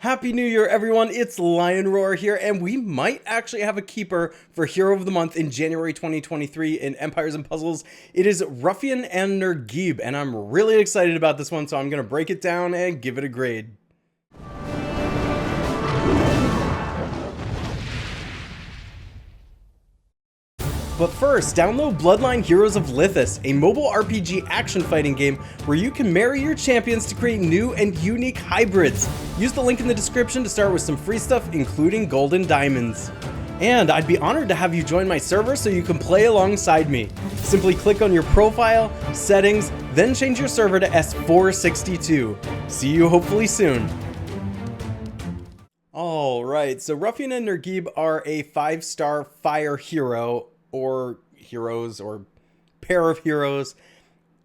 Happy New Year, everyone. It's Lion Roar here, and we might actually have a keeper for Hero of the Month in January 2023 in Empires and Puzzles. It is Roughian and Nurgib, and I'm really excited about this one, so I'm going to break it down and give it a grade. But first, download Bloodline Heroes of Lithus, a mobile RPG action fighting game where you can marry your champions to create new and unique hybrids. Use the link in the description to start with some free stuff, including golden diamonds. And I'd be honored to have you join my server so you can play alongside me. Simply click on your profile, settings, then change your server to S462. See you hopefully soon. Alright, so Roughian and Nurgib are a 5-star fire hero, or heroes, or pair of heroes.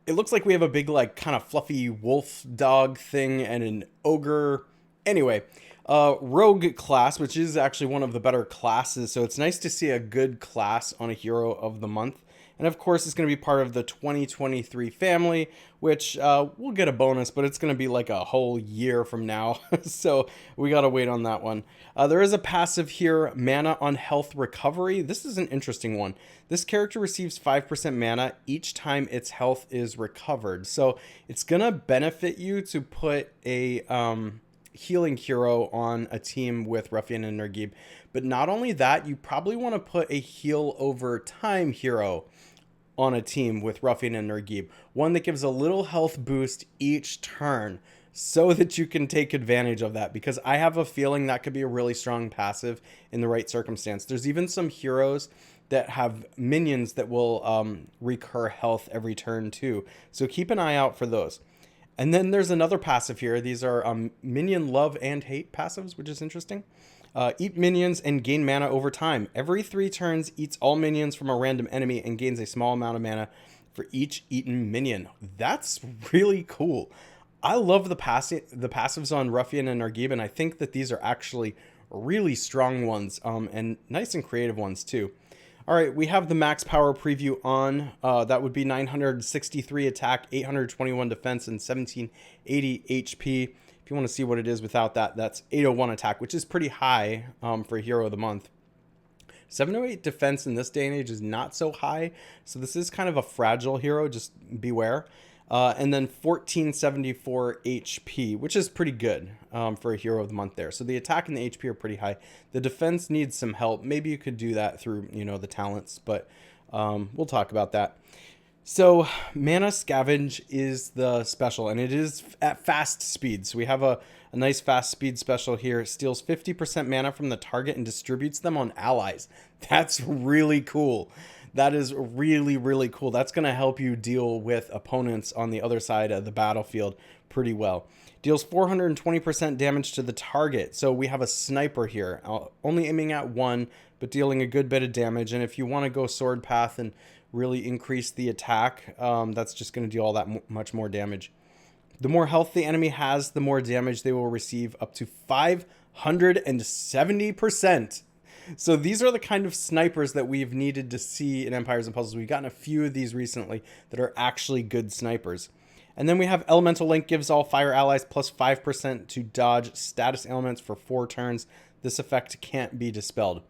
It looks like we have a big, like, kind of fluffy wolf dog thing and an ogre. Anyway, rogue class, which is actually one of the better classes, so it's nice to see a good class on a hero of the month. And of course, it's going to be part of the 2023 family, which we'll get a bonus, but it's going to be like a whole year from now. So we got to wait on that one. There is a passive here, Mana on Health Recovery. This is an interesting one. This character receives 5% mana each time its health is recovered. So it's going to benefit you to put a healing hero on a team with Roughian and Nurgib. But not only that, you probably want to put a heal over time hero on a team with Roughian and Nurgib. One that gives a little health boost each turn so that you can take advantage of that, because I have a feeling that could be a really strong passive in the right circumstance. There's even some heroes that have minions that will recur health every turn too. So keep an eye out for those. And then there's another passive here. These are minion love and hate passives, which is interesting. Eat minions and gain mana over time. Every 3 turns, eats all minions from a random enemy and gains a small amount of mana for each eaten minion. That's really cool. I love the passives on Roughian and Nurgib, and I think that these are actually really strong ones, and nice and creative ones too. All right, we have the max power preview on. That would be 963 attack, 821 defense, and 1780 HP. If you want to see what it is without that, that's 801 attack, which is pretty high for a hero of the month. 708 defense in this day and age is not so high, so this is kind of a fragile hero, just beware. And then 1474 HP, which is pretty good for a hero of the month there. So the attack and the HP are pretty high. The defense needs some help. Maybe you could do that through, the talents, but we'll talk about that. So Mana Scavenge is the special, and it is at fast speed. So we have a nice fast speed special here. It steals 50% mana from the target and distributes them on allies. That's really cool. That is really, really cool. That's going to help you deal with opponents on the other side of the battlefield pretty well. Deals 420% damage to the target. So we have a sniper here, only aiming at one, but dealing a good bit of damage. And if you want to go sword path and really increase the attack, that's just going to do all that much more damage. The more health the enemy has, the more damage they will receive, up to 570%. So these are the kind of snipers that we've needed to see in Empires and Puzzles. We've gotten a few of these recently that are actually good snipers. And then we have Elemental Link, gives all fire allies plus 5% to dodge status ailments for 4 turns. This effect can't be dispelled.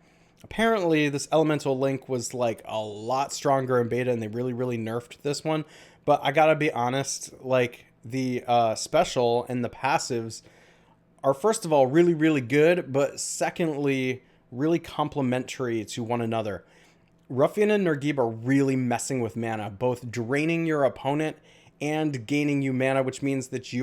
Apparently, this Elemental Link was like a lot stronger in beta, and they really, really nerfed this one. But I gotta be honest, like the special and the passives are, first of all, really, really good, but secondly, really complementary to one another. Roughian and Nurgib are really messing with mana, both draining your opponent and gaining you mana, which means that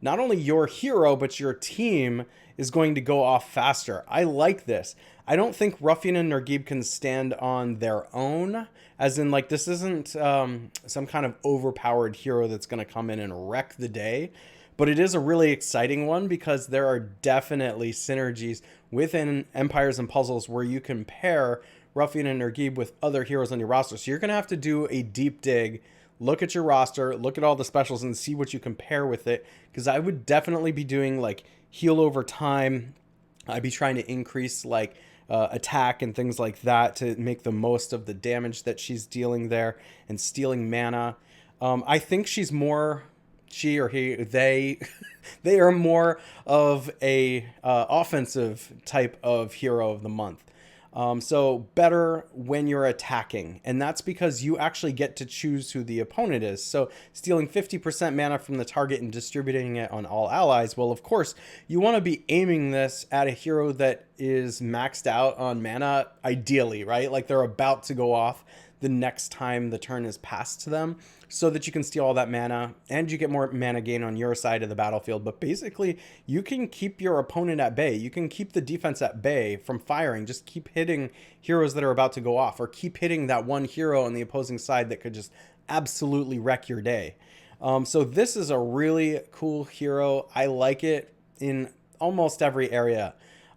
not only your hero, but your team is going to go off faster. I like this. I don't think Roughian and Nurgib can stand on their own, as in, like, this isn't some kind of overpowered hero that's going to come in and wreck the day. But it is a really exciting one because there are definitely synergies within Empires and Puzzles where you can pair Roughian and Nurgib with other heroes on your roster. So you're going to have to do a deep dig, look at your roster, look at all the specials, and see what you can pair with it. Because I would definitely be doing, like, heal over time. I'd be trying to increase, like, attack and things like that to make the most of the damage that she's dealing there, and stealing mana. I think she's more she or he, they, they are more of a offensive type of hero of the month. So better when you're attacking, and that's because you actually get to choose who the opponent is. So stealing 50% mana from the target and distributing it on all allies, well, of course, you want to be aiming this at a hero that is maxed out on mana, ideally, right? Like they're about to go off the next time the turn is passed to them, so that you can steal all that mana and you get more mana gain on your side of the battlefield. But basically, you can keep your opponent at bay. You can keep the defense at bay from firing. Just keep hitting heroes that are about to go off, or keep hitting that one hero on the opposing side that could just absolutely wreck your day. So this is a really cool hero. I like it in almost every area.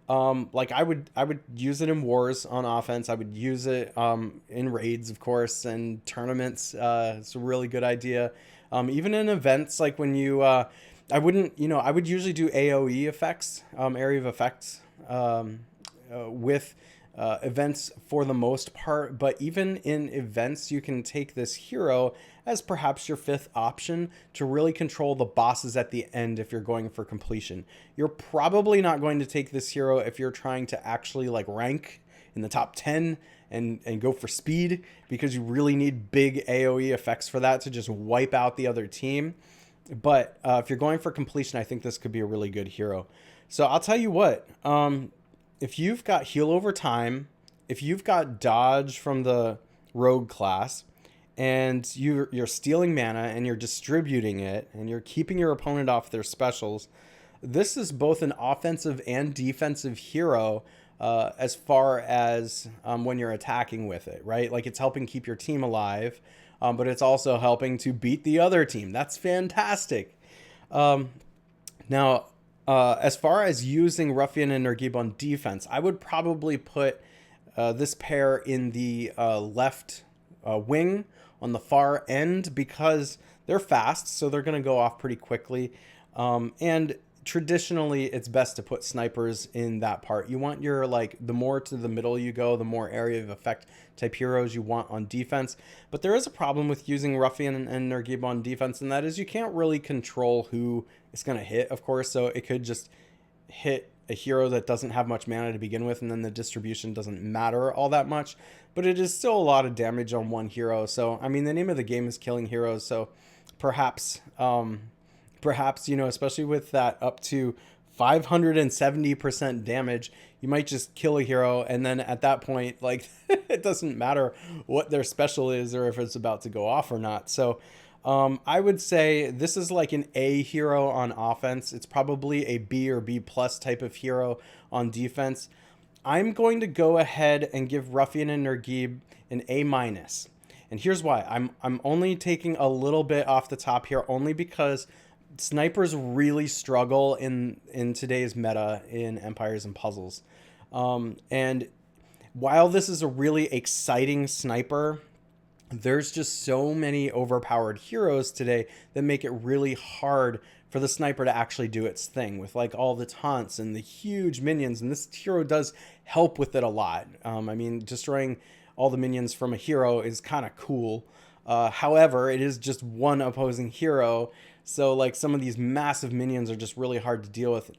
Like I would use it in wars on offense. I would use it in raids, of course, and tournaments. It's a really good idea. Even in events, like when you, I would usually do AoE effects, area of effects, with events for the most part. But even in events, you can take this hero as perhaps your fifth option to really control the bosses at the end if you're going for completion. You're probably not going to take this hero if you're trying to actually like rank in the top 10 and go for speed, because you really need big AoE effects for that to just wipe out the other team. But if you're going for completion, I think this could be a really good hero. So I'll tell you what, if you've got heal over time, if you've got dodge from the rogue class, and you're stealing mana and you're distributing it and you're keeping your opponent off their specials, this is both an offensive and defensive hero as far as when you're attacking with it, right? Like it's helping keep your team alive, but it's also helping to beat the other team. That's fantastic. Now, as far as using Roughian and Nurgib on defense, I would probably put this pair in the left wing on the far end, because they're fast, so they're going to go off pretty quickly. And traditionally, it's best to put snipers in that part. You want your, like, the more to the middle you go, the more area of effect type heroes you want on defense. But there is a problem with using Roughian and Nurgib on defense, and that is you can't really control who it's going to hit, of course. So it could just hit a hero that doesn't have much mana to begin with, and then the distribution doesn't matter all that much, but it is still a lot of damage on one hero. So I mean, the name of the game is killing heroes, so perhaps you know, especially with that up to 570% damage, you might just kill a hero, and then at that point, like, it doesn't matter what their special is or if it's about to go off or not. So I would say this is like an A hero on offense. It's probably a B or B plus type of hero on defense. I'm going to go ahead and give Roughian and Nurgib an A minus. And here's why. I'm only taking a little bit off the top here, only because snipers really struggle in today's meta in Empires and Puzzles. And while this is a really exciting sniper, there's just so many overpowered heroes today that make it really hard for the sniper to actually do its thing with, like, all the taunts and the huge minions. And this hero does help with it a lot. I mean, destroying all the minions from a hero is kind of cool. However, it is just one opposing hero. So, like, some of these massive minions are just really hard to deal with.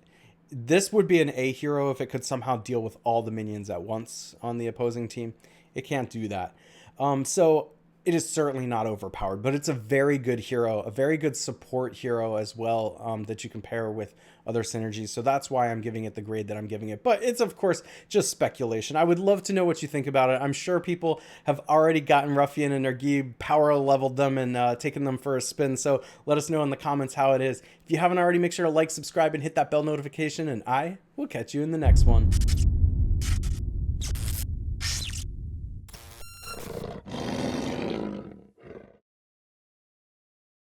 This would be an A hero if it could somehow deal with all the minions at once on the opposing team. It can't do that. So it is certainly not overpowered, but it's a very good hero, a very good support hero as well, that you can pair with other synergies. So that's why I'm giving it the grade that I'm giving it. But it's, of course, just speculation. I would love to know what you think about it. I'm sure people have already gotten Roughian and Nurgib, power leveled them, and taken them for a spin. So let us know in the comments how it is. If you haven't already, make sure to like, subscribe, and hit that bell notification, and I will catch you in the next one.